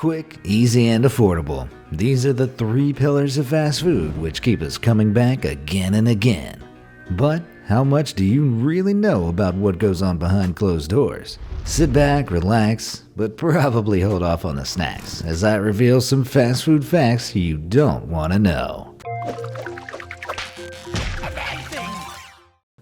Quick, easy, and affordable. These are the three pillars of fast food which keep us coming back again and again. But how much do you really know about what goes on behind closed doors? Sit back, relax, but probably hold off on the snacks as I reveal some fast food facts you don't want to know.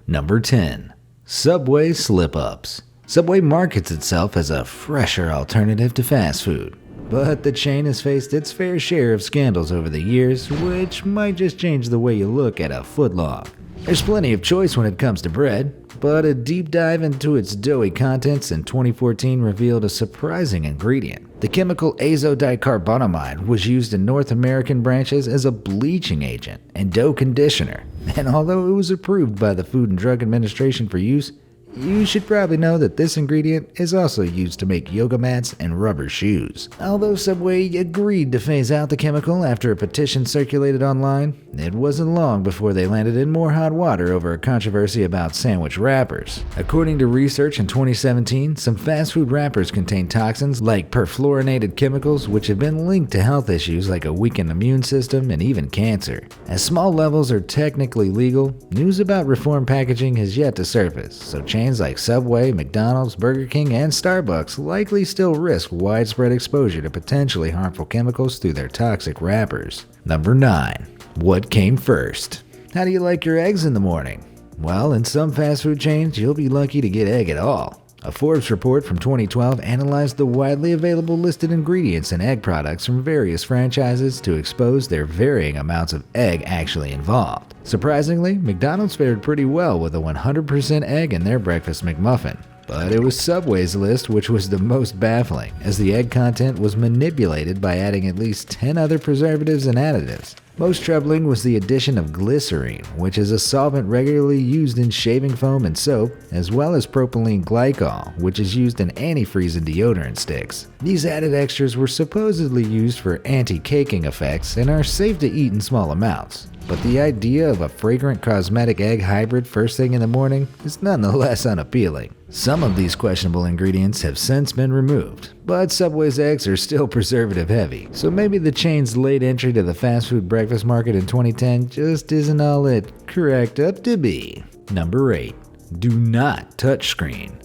Number 10. Subway Slip-Ups. Subway markets itself as a fresher alternative to fast food, but the chain has faced its fair share of scandals over the years, which might just change the way you look at a footlong. There's plenty of choice when it comes to bread, but a deep dive into its doughy contents in 2014 revealed a surprising ingredient. The chemical azodicarbonamide was used in North American branches as a bleaching agent and dough conditioner, and although it was approved by the Food and Drug Administration for use, you should probably know that this ingredient is also used to make yoga mats and rubber shoes. Although Subway agreed to phase out the chemical after a petition circulated online, it wasn't long before they landed in more hot water over a controversy about sandwich wrappers. According to research in 2017, some fast food wrappers contain toxins like perfluorinated chemicals which have been linked to health issues like a weakened immune system and even cancer. As small levels are technically legal, news about reform packaging has yet to surface, so chains like Subway, McDonald's, Burger King, and Starbucks likely still risk widespread exposure to potentially harmful chemicals through their toxic wrappers. Number 9. What came first? How do you like your eggs in the morning? Well, in some fast food chains, you'll be lucky to get egg at all. A Forbes report from 2012 analyzed the widely available listed ingredients in egg products from various franchises to expose their varying amounts of egg actually involved. Surprisingly, McDonald's fared pretty well with a 100% egg in their breakfast McMuffin. But it was Subway's list which was the most baffling, as the egg content was manipulated by adding at least 10 other preservatives and additives. Most troubling was the addition of glycerine, which is a solvent regularly used in shaving foam and soap, as well as propylene glycol, which is used in antifreeze and deodorant sticks. These added extras were supposedly used for anti-caking effects and are safe to eat in small amounts. But the idea of a fragrant cosmetic egg hybrid first thing in the morning is nonetheless unappealing. Some of these questionable ingredients have since been removed, but Subway's eggs are still preservative heavy, so maybe the chain's late entry to the fast food breakfast market in 2010 just isn't all it cracked up to be. Number 8. Do not touch screen.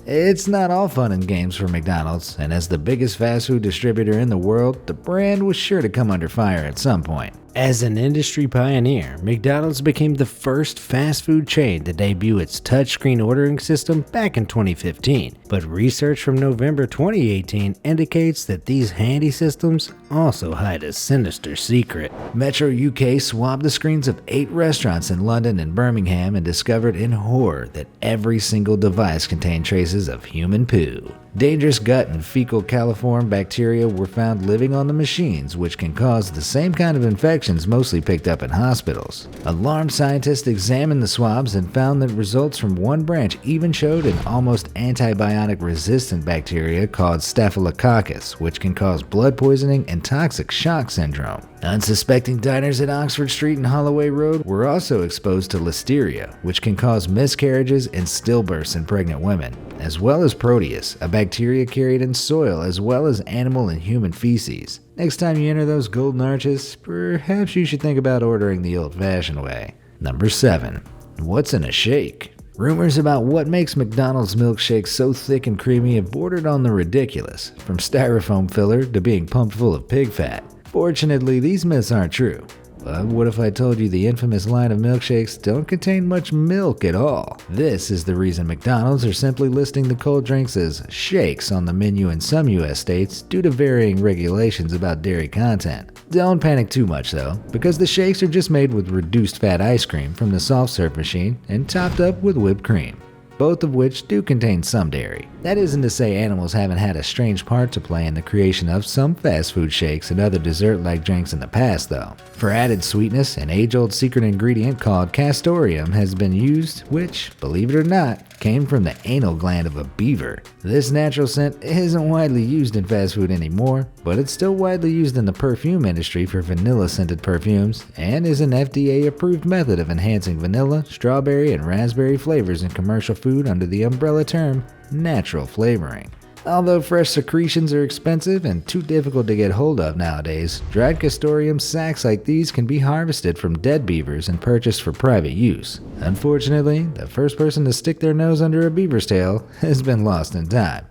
It's not all fun and games for McDonald's, and as the biggest fast food distributor in the world, the brand was sure to come under fire at some point. As an industry pioneer, McDonald's became the first fast food chain to debut its touchscreen ordering system back in 2015. But research from November 2018 indicates that these handy systems also hide a sinister secret. Metro UK swabbed the screens of 8 restaurants in London and Birmingham and discovered in horror that every single device contained traces of human poo. Dangerous gut and fecal coliform bacteria were found living on the machines, which can cause the same kind of infections mostly picked up in hospitals. Alarmed scientists examined the swabs and found that results from one branch even showed an almost antibiotic-resistant bacteria called Staphylococcus, which can cause blood poisoning and toxic shock syndrome. Unsuspecting diners at Oxford Street and Holloway Road were also exposed to Listeria, which can cause miscarriages and stillbirths in pregnant women, as well as Proteus, a bacteria carried in soil as well as animal and human feces. Next time you enter those golden arches, perhaps you should think about ordering the old-fashioned way. Number 7. What's in a shake? Rumors about what makes McDonald's milkshakes so thick and creamy have bordered on the ridiculous, from styrofoam filler to being pumped full of pig fat. Fortunately, these myths aren't true. But what if I told you the infamous line of milkshakes don't contain much milk at all? This is the reason McDonald's are simply listing the cold drinks as shakes on the menu in some US states due to varying regulations about dairy content. Don't panic too much though, because the shakes are just made with reduced fat ice cream from the soft serve machine and topped up with whipped cream, both of which do contain some dairy. That isn't to say animals haven't had a strange part to play in the creation of some fast food shakes and other dessert-like drinks in the past though. For added sweetness, an age-old secret ingredient called castoreum has been used, which, believe it or not, came from the anal gland of a beaver. This natural scent isn't widely used in fast food anymore, but it's still widely used in the perfume industry for vanilla-scented perfumes and is an FDA-approved method of enhancing vanilla, strawberry, and raspberry flavors in commercial food under the umbrella term natural flavoring. Although fresh secretions are expensive and too difficult to get hold of nowadays, dried Castoreum sacks like these can be harvested from dead beavers and purchased for private use. Unfortunately, the first person to stick their nose under a beaver's tail has been lost in time.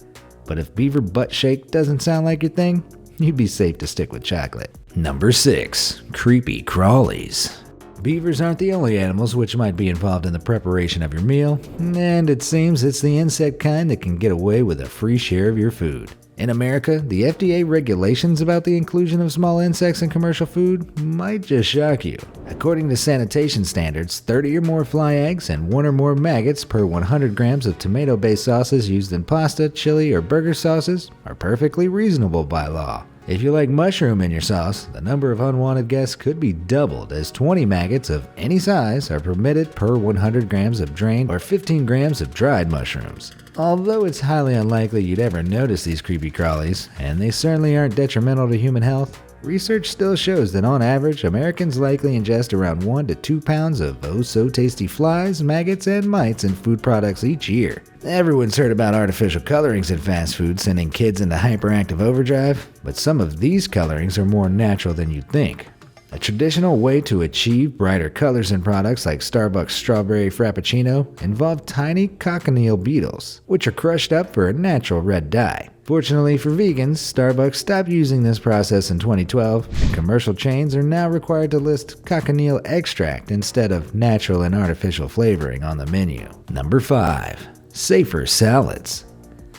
But if beaver butt shake doesn't sound like your thing, you'd be safe to stick with chocolate. Number 6. Creepy crawlies. Beavers aren't the only animals which might be involved in the preparation of your meal, and it seems it's the insect kind that can get away with a free share of your food. In America, the FDA regulations about the inclusion of small insects in commercial food might just shock you. According to sanitation standards, 30 or more fly eggs and 1 or more maggots per 100 grams of tomato-based sauces used in pasta, chili, or burger sauces are perfectly reasonable by law. If you like mushroom in your sauce, the number of unwanted guests could be doubled, as 20 maggots of any size are permitted per 100 grams of drained or 15 grams of dried mushrooms. Although it's highly unlikely you'd ever notice these creepy crawlies, and they certainly aren't detrimental to human health, research still shows that on average, Americans likely ingest around 1 to 2 pounds of oh-so-tasty flies, maggots, and mites in food products each year. Everyone's heard about artificial colorings in fast food sending kids into hyperactive overdrive, but some of these colorings are more natural than you'd think. A traditional way to achieve brighter colors in products like Starbucks Strawberry Frappuccino involve tiny cochineal beetles, which are crushed up for a natural red dye. Fortunately for vegans, Starbucks stopped using this process in 2012, and commercial chains are now required to list cochineal extract instead of natural and artificial flavoring on the menu. Number 5. Safer salads.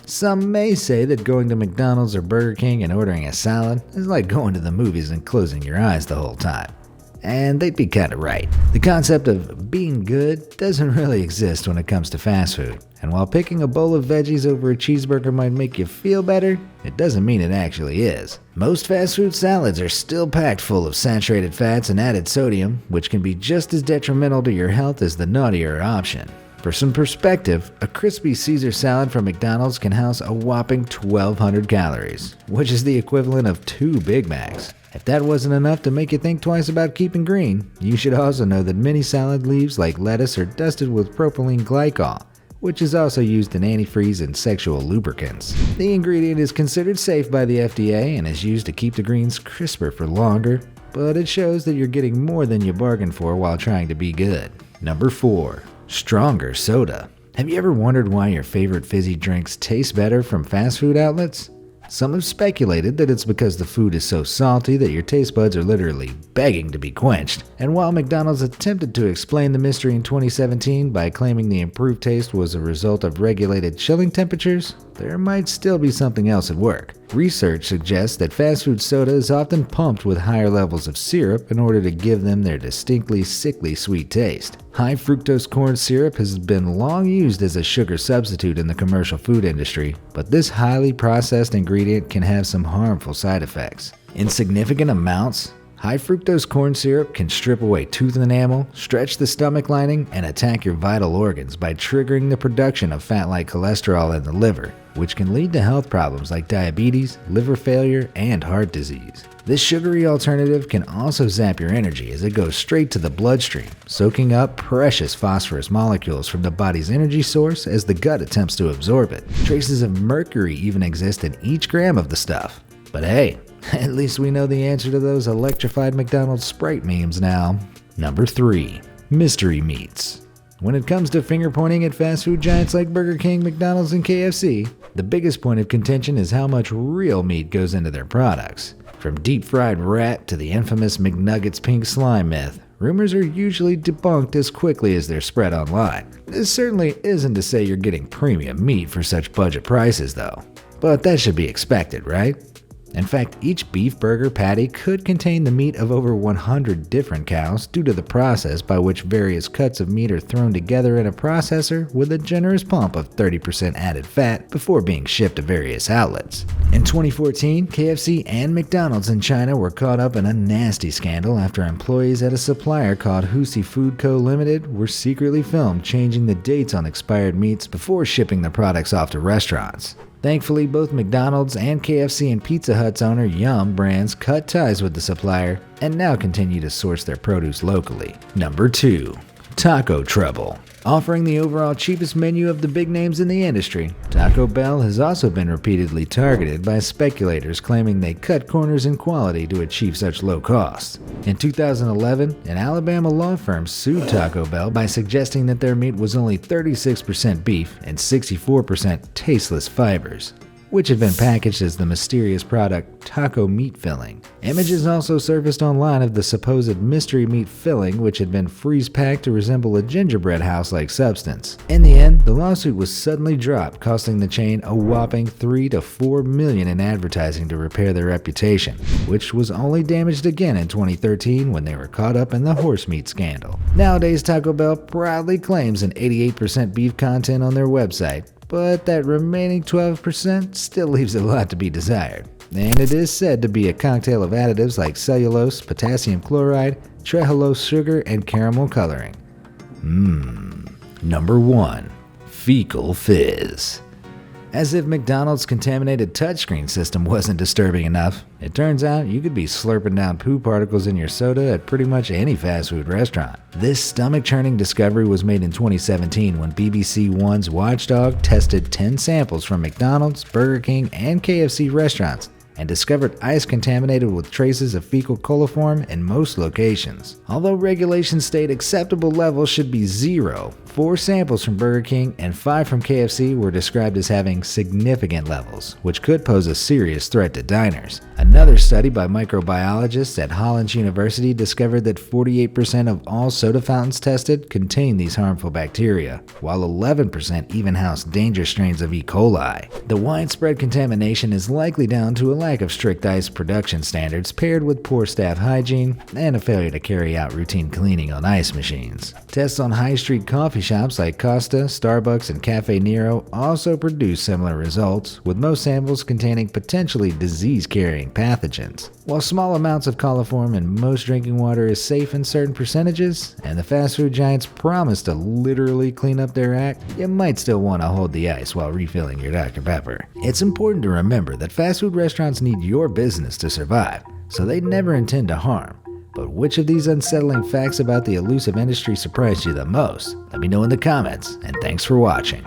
Some may say that going to McDonald's or Burger King and ordering a salad is like going to the movies and closing your eyes the whole time. And they'd be kinda right. The concept of being good doesn't really exist when it comes to fast food. And while picking a bowl of veggies over a cheeseburger might make you feel better, it doesn't mean it actually is. Most fast food salads are still packed full of saturated fats and added sodium, which can be just as detrimental to your health as the naughtier option. For some perspective, a crispy Caesar salad from McDonald's can house a whopping 1,200 calories, which is the equivalent of 2 Big Macs. If that wasn't enough to make you think twice about keeping green, you should also know that many salad leaves like lettuce are dusted with propylene glycol, which is also used in antifreeze and sexual lubricants. The ingredient is considered safe by the FDA and is used to keep the greens crisper for longer, but it shows that you're getting more than you bargained for while trying to be good. Number 4. Stronger soda. Have you ever wondered why your favorite fizzy drinks taste better from fast food outlets? Some have speculated that it's because the food is so salty that your taste buds are literally begging to be quenched. And while McDonald's attempted to explain the mystery in 2017 by claiming the improved taste was a result of regulated chilling temperatures, there might still be something else at work. Research suggests that fast food soda is often pumped with higher levels of syrup in order to give them their distinctly sickly sweet taste. High fructose corn syrup has been long used as a sugar substitute in the commercial food industry, but this highly processed ingredient can have some harmful side effects. In significant amounts, high fructose corn syrup can strip away tooth enamel, stretch the stomach lining, and attack your vital organs by triggering the production of fat-like cholesterol in the liver, which can lead to health problems like diabetes, liver failure, and heart disease. This sugary alternative can also zap your energy as it goes straight to the bloodstream, soaking up precious phosphorus molecules from the body's energy source as the gut attempts to absorb it. Traces of mercury even exist in each gram of the stuff. But hey, at least we know the answer to those electrified McDonald's Sprite memes now. Number 3. Mystery meats. When it comes to finger pointing at fast food giants like Burger King, McDonald's, and KFC, the biggest point of contention is how much real meat goes into their products. From deep-fried rat to the infamous McNuggets pink slime myth, rumors are usually debunked as quickly as they're spread online. This certainly isn't to say you're getting premium meat for such budget prices though. But that should be expected, right? In fact, each beef burger patty could contain the meat of over 100 different cows due to the process by which various cuts of meat are thrown together in a processor with a generous pump of 30% added fat before being shipped to various outlets. In 2014, KFC and McDonald's in China were caught up in a nasty scandal after employees at a supplier called Husi Food Co. Limited were secretly filmed changing the dates on expired meats before shipping the products off to restaurants. Thankfully, both McDonald's and KFC and Pizza Hut's owner Yum brands cut ties with the supplier and now continue to source their produce locally. Number 2. Taco trouble. Offering the overall cheapest menu of the big names in the industry, Taco Bell has also been repeatedly targeted by speculators claiming they cut corners in quality to achieve such low costs. In 2011, an Alabama law firm sued Taco Bell by suggesting that their meat was only 36% beef and 64% tasteless fibers, which had been packaged as the mysterious product taco meat filling. Images also surfaced online of the supposed mystery meat filling, which had been freeze-packed to resemble a gingerbread house-like substance. In the end, the lawsuit was suddenly dropped, costing the chain a whopping $3 to $4 million in advertising to repair their reputation, which was only damaged again in 2013 when they were caught up in the horse meat scandal. Nowadays, Taco Bell proudly claims an 88% beef content on their website, but that remaining 12% still leaves a lot to be desired. And it is said to be a cocktail of additives like cellulose, potassium chloride, trehalose sugar, and caramel coloring. Number 1. Fecal fizz. As if McDonald's contaminated touchscreen system wasn't disturbing enough, it turns out you could be slurping down poo particles in your soda at pretty much any fast food restaurant. This stomach-churning discovery was made in 2017 when BBC One's Watchdog tested 10 samples from McDonald's, Burger King, and KFC restaurants and discovered ice contaminated with traces of fecal coliform in most locations. Although regulations state acceptable levels should be 0, 4 samples from Burger King and 5 from KFC were described as having significant levels, which could pose a serious threat to diners. Another study by microbiologists at Hollins University discovered that 48% of all soda fountains tested contain these harmful bacteria, while 11% even house dangerous strains of E. coli. The widespread contamination is likely down to a lack of strict ice production standards paired with poor staff hygiene and a failure to carry out routine cleaning on ice machines. Tests on high street coffee shops like Costa, Starbucks, and Cafe Nero also produce similar results, with most samples containing potentially disease-carrying pathogens. While small amounts of coliform in most drinking water is safe in certain percentages, and the fast food giants promise to literally clean up their act, you might still want to hold the ice while refilling your Dr. Pepper. It's important to remember that fast food restaurants need your business to survive, so they never intend to harm. But which of these unsettling facts about the elusive industry surprised you the most? Let me know in the comments, and thanks for watching.